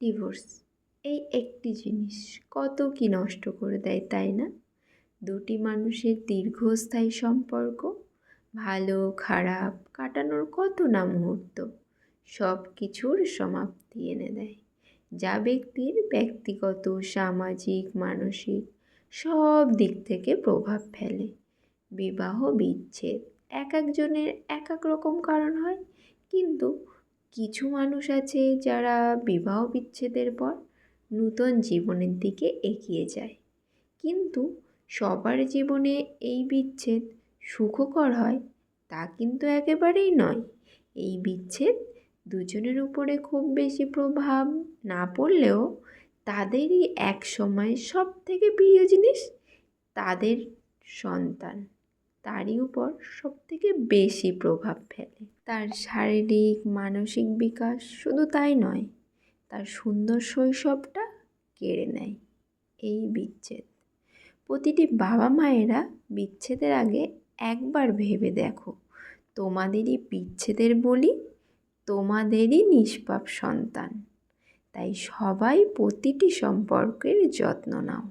Divorce এই একটি জিনিস কত কি নষ্ট করে দেয়, তাই না? দুটি মানুষের দীর্ঘস্থায়ী সম্পর্ক, ভালো খারাপ কাটানোর কত না মুহূর্ত, সব কিছুর সমাপ্তি এনে দেয়, যা ব্যক্তির ব্যক্তিগত, সামাজিক, মানসিক সব দিক থেকে প্রভাব ফেলে। বিবাহ বিচ্ছেদ এক একজনের এক এক রকম কারণ হয়, কিন্তু কিছু মানুষ আছে যারা বিবাহ বিচ্ছেদের পর নূতন জীবনের দিকে এগিয়ে যায়। কিন্তু সবার জীবনে এই বিচ্ছেদ সুখকর হয় তা কিন্তু একেবারেই নয়। এই বিচ্ছেদ দুজনের উপরে খুব বেশি প্রভাব না পড়লেও তাদেরই এক সময় সব থেকে প্রিয় জিনিস তাদের সন্তান, তারই উপর সবথেকে বেশি প্রভাব ফেলে। তার শারীরিক মানসিক বিকাশ, শুধু তাই নয়, তার সুন্দর শৈশবটা কেড়ে নেয় এই বিচ্ছেদ। প্রতিটি বাবা মায়েরা বিচ্ছেদের আগে একবার ভেবে দেখো, তোমাদেরই বিচ্ছেদের বলি তোমাদেরই নিষ্পাপ সন্তান। তাই সবাই প্রতিটি সম্পর্কের যত্ন নাও।